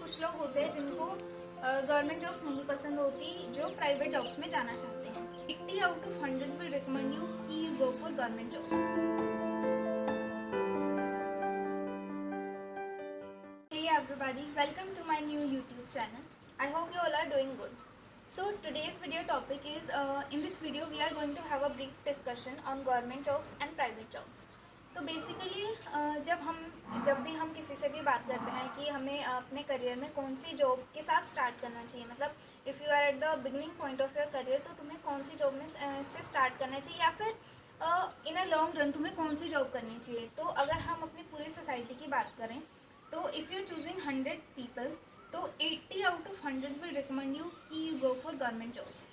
कुछ लोग होते हैं जिनको गवर्नमेंट जॉब्स नहीं पसंद होती, जो प्राइवेट जॉब्स में जाना चाहते हैं। 80 out of 100 will recommend you कि you go for government jobs. Hey everybody, welcome to my new YouTube channel. I hope you all are doing good. So today's video topic is, in this video we are going to have a brief discussion on government jobs and private jobs. तो basically जब भी हम किसी से भी बात करते हैं कि हमें अपने करियर में कौन सी जॉब के साथ स्टार्ट करना चाहिए, मतलब if you are at the beginning point of your career, तो तुम्हें कौन सी जॉब में से स्टार्ट करना चाहिए, या फिर इन अ लॉन्ग रन तुम्हें कौन सी जॉब करनी चाहिए। तो अगर हम अपनी पूरी सोसाइटी की बात करें तो इफ़ यू चूजिंग 100 पीपल, तो 80 out of 100 will recommend you कि you go for government jobs.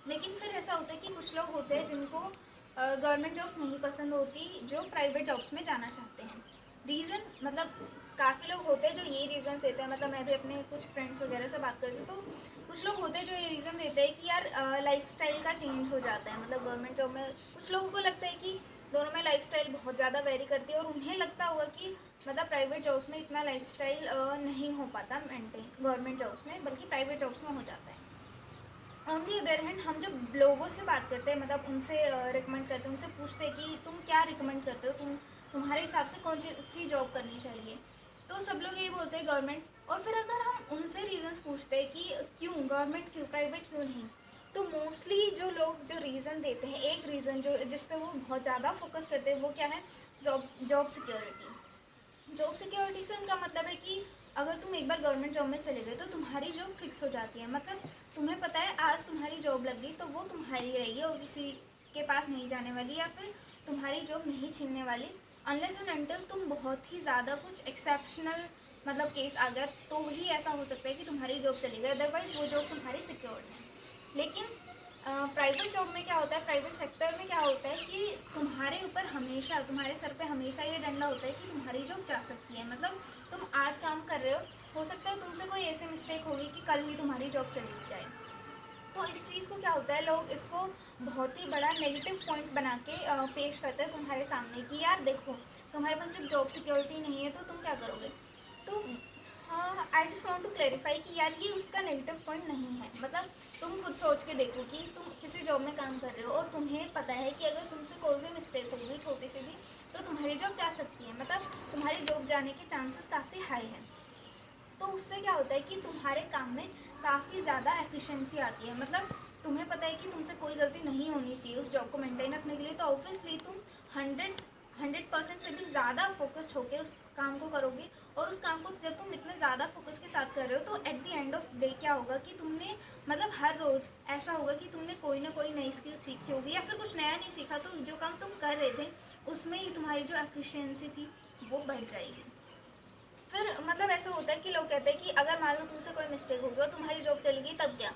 लेकिन फिर ऐसा होता है कि कुछ लोग होते हैं जिनको गवर्नमेंट जॉब्स नहीं पसंद होती, जो प्राइवेट जॉब्स में जाना चाहते हैं। रीज़न मतलब काफ़ी लोग होते हैं जो ये रीज़न देते हैं, मतलब मैं भी अपने कुछ फ्रेंड्स वगैरह से बात करती हूँ, तो कुछ लोग होते हैं जो ये रीज़न देते हैं कि यार लाइफस्टाइल का चेंज हो जाता है। मतलब गवर्नमेंट जॉब में कुछ लोगों को लगता है कि दोनों में लाइफस्टाइल बहुत ज़्यादा वेरी करती है, और उन्हें लगता होगा कि मतलब प्राइवेट जॉब्स में इतना लाइफस्टाइल नहीं हो पाता मेंटेन गवर्नमेंट जॉब्स में, बल्कि प्राइवेट जॉब्स में हो जाता है। ऑन दी अदर हैंड, हम जब लोगों से बात करते हैं, मतलब उनसे रिकमेंड करते हैं, उनसे पूछते हैं कि तुम क्या रिकमेंड करते हो, तुम्हारे हिसाब से कौन सी जॉब करनी चाहिए, तो सब लोग यही बोलते हैं गवर्नमेंट। और फिर अगर हम उनसे रीज़न्स पूछते हैं कि क्यों गवर्नमेंट, क्यों प्राइवेट, क्यों नहीं, तो मोस्टली जो लोग जो रीज़न देते हैं, एक रीज़न जो जिस पे वो बहुत ज़्यादा फोकस करते हैं, वो क्या है, जॉब सिक्योरिटी। जॉब सिक्योरिटी से उनका मतलब है कि अगर तुम एक बार गवर्नमेंट जॉब में चले गए तो तुम्हारी जॉब फिक्स हो जाती है। मतलब तुम्हें पता है आज तुम्हारी जॉब लग गई तो वो तुम्हारी रहेगी और किसी के पास नहीं जाने वाली, या फिर तुम्हारी जॉब नहीं छीनने वाली, अनलेस एंड अनटिल तुम बहुत ही ज़्यादा कुछ एक्सेप्शनल मतलब केस आ गया तो ही ऐसा हो सकता है कि तुम्हारी जॉब चली गई, अदरवाइज़ वो जॉब तुम्हारी सिक्योर्ड है। लेकिन प्राइवेट जॉब में क्या होता है, प्राइवेट सेक्टर में क्या होता है कि तुम्हारे ऊपर हमेशा, तुम्हारे सर पे हमेशा ये डंडा होता है कि तुम्हारी जॉब जा सकती है। मतलब तुम आज काम कर रहे हो सकता है तुमसे कोई ऐसी मिस्टेक होगी कि कल ही तुम्हारी जॉब चली जाए। तो इस चीज़ को क्या होता है, लोग इसको बहुत ही बड़ा नेगेटिव पॉइंट बना के पेश करते हैं तुम्हारे सामने कि यार देखो, तुम्हारे पास जब जॉब सिक्योरिटी नहीं है तो तुम क्या करोगे। तो हाँ, I just want to clarify कि यार ये उसका नेगेटिव पॉइंट नहीं है। मतलब तुम खुद सोच के देखो कि तुम किसी जॉब में काम कर रहे हो और तुम्हें पता है कि अगर तुमसे कोई भी मिस्टेक होगी छोटी सी भी, तो तुम्हारी जॉब जा सकती है, मतलब तुम्हारी जॉब जाने के चांसेस काफ़ी हाई हैं। तो उससे क्या होता है कि तुम्हारे काम में काफ़ी ज़्यादा एफिशिएंसी आती है। मतलब तुम्हें पता है कि तुमसे कोई गलती नहीं होनी चाहिए उस जॉब को मेंटेन रखने के लिए, तो ऑब्वियसली तुम 100% से भी ज़्यादा फोकस्ड होकर उस काम को करोगे। और उस काम को जब तुम इतने ज़्यादा फोकस के साथ कर रहे हो, तो at the end of day क्या होगा कि तुमने मतलब हर रोज़ ऐसा होगा कि तुमने कोई ना कोई नई स्किल सीखी होगी, या फिर कुछ नया नहीं सीखा तो जो काम तुम कर रहे थे उसमें ही तुम्हारी जो एफिशिएंसी थी वो बढ़ जाएगी। फिर मतलब ऐसा होता है कि लोग कहते हैं कि अगर मान लो तुमसे कोई मिस्टेक हो गई और तुम्हारी जॉब चली गई तब क्या।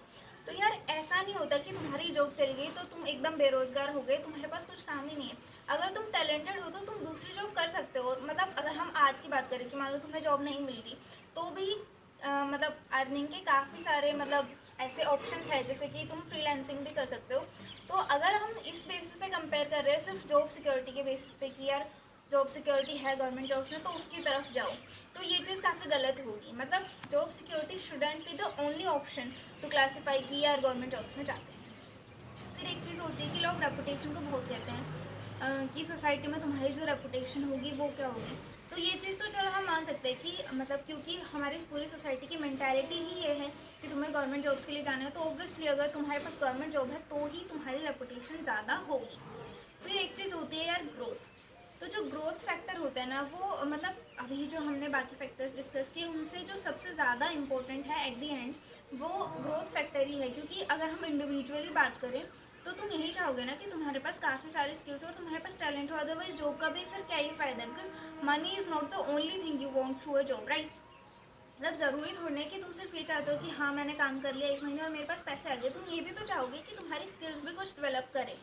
तो यार ऐसा नहीं होता कि तुम्हारी जॉब चली गई तो तुम एकदम बेरोज़गार हो गए, तुम्हारे पास कुछ काम ही नहीं है। अगर तुम टैलेंटेड हो तो तुम दूसरी जॉब कर सकते हो। मतलब अगर हम आज की बात करें कि मान लो तुम्हें जॉब नहीं मिल रही, तो भी मतलब अर्निंग के काफ़ी सारे मतलब ऐसे ऑप्शंस है, जैसे कि तुम फ्रीलांसिंग भी कर सकते हो। तो अगर हम इस बेसिस पे कंपेयर कर रहे हैं सिर्फ जॉब सिक्योरिटी के बेसिस पे कि यार जॉब सिक्योरिटी है गवर्नमेंट जॉब्स में तो उसकी तरफ जाओ, तो ये चीज़ काफ़ी गलत होगी। मतलब job security shouldn't be the only option to classify कि यार गवर्नमेंट जॉब्स में जाते हैं। फिर एक चीज़ होती है कि लोग रेपुटेशन को बहुत कहते हैं कि सोसाइटी में तुम्हारी जो रेपुटेशन होगी वो क्या होगी। तो ये चीज़ तो चलो हम मान सकते हैं कि मतलब क्योंकि हमारी पूरी सोसाइटी की मेंटालिटी ही ये है कि तुम्हें गवर्नमेंट जॉब्स के लिए जाना है, तो ऑब्वियसली अगर तुम्हारे पास गवर्नमेंट जॉब है तो ही तुम्हारी रेपुटेशन ज़्यादा होगी। फिर एक चीज़ होती है यार ग्रोथ। तो जो ग्रोथ फैक्टर होता है ना, वो मतलब अभी जो हमने बाकी फैक्टर्स डिस्कस किए उनसे जो सबसे ज़्यादा इम्पोर्टेंट है एट दी एंड, वो ग्रोथ फैक्टर ही है। क्योंकि अगर हम इंडिविजुअली बात करें तो तुम यही चाहोगे ना कि तुम्हारे पास काफ़ी सारे स्किल्स और तुम्हारे पास टैलेंट हो, अदरवाइज जॉब का भी फिर क्या ही फ़ायदा है, because money is not the only thing you want through a job, right. मतलब ज़रूरी थोड़ी है कि तुम सिर्फ ये चाहते हो कि हाँ मैंने काम कर लिया 1 महीने और मेरे पास पैसे आ गए, तुम ये भी तो चाहोगे कि तुम्हारी स्किल्स भी कुछ डेवलप करें।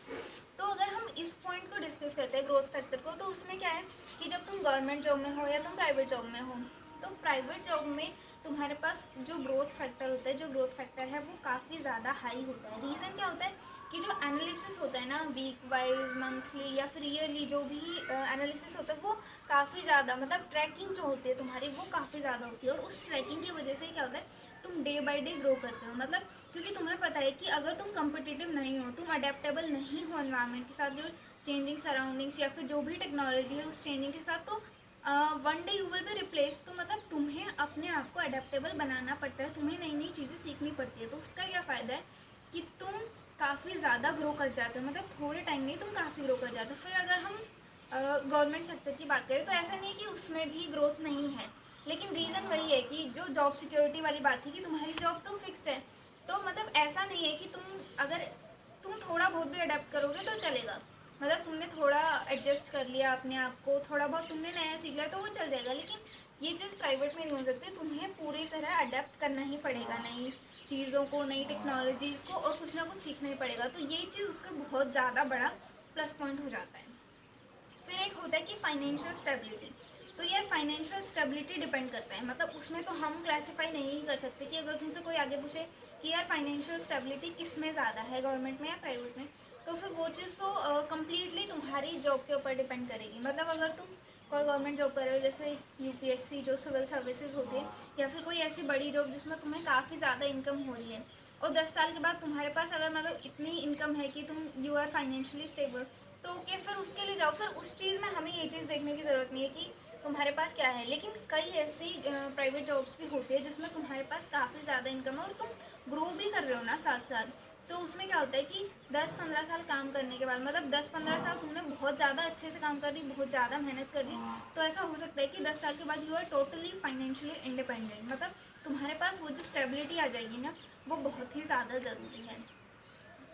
तो अगर हम इस पॉइंट को डिस्कस करते हैं ग्रोथ फैक्टर को, तो उसमें क्या है कि जब तुम गवर्नमेंट जॉब में हो या तुम प्राइवेट जॉब में हो, तो प्राइवेट जॉब में तुम्हारे पास जो ग्रोथ फैक्टर होता है, जो ग्रोथ फैक्टर है वो काफ़ी ज़्यादा हाई होता है। रीज़न क्या होता है कि जो एनालिसिस होता है ना, वीक वाइज, मंथली या फिर ईयरली, जो भी एनालिसिस होता है वो काफ़ी ज़्यादा, मतलब ट्रैकिंग जो होती है तुम्हारी वो काफ़ी ज़्यादा होती है। और उस ट्रैकिंग की वजह से क्या होता है, तुम डे बाय डे ग्रो करते हो। मतलब क्योंकि तुम्हें पता है कि अगर तुम कम्पिटिटिव नहीं हो, तुम अडेप्टेबल नहीं हो एनवायरनमेंट के साथ, जो चेंजिंग सराउंडिंग्स या फिर जो भी टेक्नोलॉजी है उस चेंजिंग के साथ, तो one day you will be replaced. तो मतलब तुम्हें अपने आप को अडेप्टेबल बनाना पड़ता है, तुम्हें नई नई चीज़ें सीखनी पड़ती है। तो उसका क्या फ़ायदा है कि तुम काफ़ी ज़्यादा ग्रो कर जाते हो, मतलब थोड़े टाइम में ही तुम काफ़ी ग्रो कर जाते हो। फिर अगर हम गवर्नमेंट सेक्टर की बात करें तो ऐसा नहीं कि उसमें भी ग्रोथ नहीं है, लेकिन रीज़न वही है कि जो जॉब सिक्योरिटी वाली बात थी कि तुम्हारी जॉब तो फिक्स्ड है। तो मतलब ऐसा नहीं है कि तुम थोड़ा बहुत भी अडेप्ट करोगे तो चलेगा, मतलब तुमने थोड़ा एडजस्ट कर लिया अपने आप को, थोड़ा बहुत तुमने नया सीख लिया तो वो चल जाएगा। लेकिन ये चीज़ प्राइवेट में नहीं हो सकती, तुम्हें पूरी तरह अडेप्ट करना ही पड़ेगा नई चीज़ों को, नई टेक्नोलॉजीज़ को, और कुछ ना कुछ सीखना ही पड़ेगा। तो ये चीज़ उसका बहुत ज़्यादा बड़ा प्लस पॉइंट हो जाता है। फिर एक होता है कि फाइनेंशियल स्टेबिलिटी। तो यार फाइनेंशियल स्टेबिलिटी डिपेंड करता है, मतलब उसमें तो हम क्लासीफाई नहीं कर सकते कि अगर तुमसे कोई आगे पूछे कि यार फाइनेंशियल स्टेबिलिटी किस में ज़्यादा है, गवर्नमेंट में या प्राइवेट में, तो फिर वो चीज़ तो कम्प्लीटली तुम्हारी जॉब के ऊपर डिपेंड करेगी। मतलब अगर तुम कोई गवर्नमेंट जॉब कर रहे हो, जैसे यूपीएससी जो सिविल सर्विसेज होती है, या फिर कोई ऐसी बड़ी जॉब जिसमें तुम्हें काफ़ी ज़्यादा इनकम हो रही है, और 10 साल के बाद तुम्हारे पास अगर मतलब इतनी इनकम है कि तुम यू आर फाइनेंशियली स्टेबल, तो ओके फिर उसके लिए जाओ। फिर उस चीज़ में हमें ये चीज़ देखने की ज़रूरत नहीं है कि तुम्हारे पास क्या है। लेकिन कई ऐसी प्राइवेट जॉब्स भी होती है जिसमें तुम्हारे पास काफ़ी ज़्यादा इनकम है और तुम ग्रो भी कर रहे हो ना साथ साथ। तो उसमें क्या होता है कि 10-15 साल काम करने के बाद, मतलब 10-15 साल तुमने बहुत ज़्यादा अच्छे से काम कर ली, बहुत ज़्यादा मेहनत कर ली, तो ऐसा हो सकता है कि 10 साल के बाद you are totally financially independent, मतलब तुम्हारे पास वो जो स्टेबिलिटी आ जाएगी ना, वो बहुत ही ज़्यादा ज़रूरी है।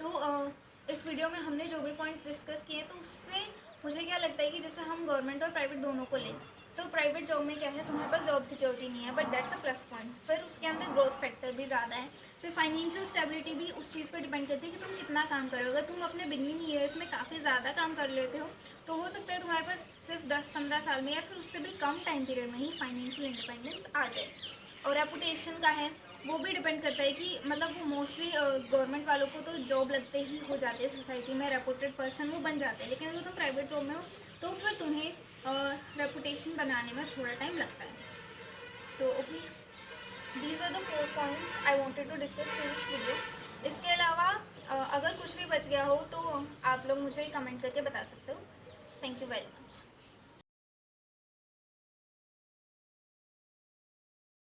तो इस वीडियो में हमने जो भी पॉइंट डिस्कस किए, तो उससे मुझे क्या लगता है कि जैसे हम गवर्नमेंट और प्राइवेट दोनों को लें, तो प्राइवेट जॉब में क्या है, तुम्हारे पास जॉब सिक्योरिटी नहीं है, but that's a plus point. फिर उसके अंदर ग्रोथ फैक्टर भी ज़्यादा है। फिर फाइनेंशियल स्टेबिलिटी भी उस चीज़ पर डिपेंड करती है कि तुम कितना काम करोगे। अगर तुम अपने बिगनिंग ईयर्स में काफ़ी ज़्यादा काम कर लेते हो, तो हो सकता है तुम्हारे पास सिर्फ 10-15 साल में या फिर उससे भी कम टाइम पीरियड में ही फाइनेंशियल इंडिपेंडेंस आ जाए। और रेपुटेशन का है, वो भी डिपेंड करता है कि मतलब वो मोस्टली गवर्नमेंट वालों को तो जॉब लगते ही हो जाती है, सोसाइटी में रेपुटेड पर्सन वो बन जाते हैं। लेकिन अगर तुम प्राइवेट जॉब में हो तो फिर तुम्हें रेपुटेशन बनाने में थोड़ा टाइम लगता है। तो okay, these are the 4 points I wanted to discuss through this video. इसके अलावा अगर कुछ भी बच गया हो तो आप लोग मुझे कमेंट करके बता सकते हो। Thank you very much.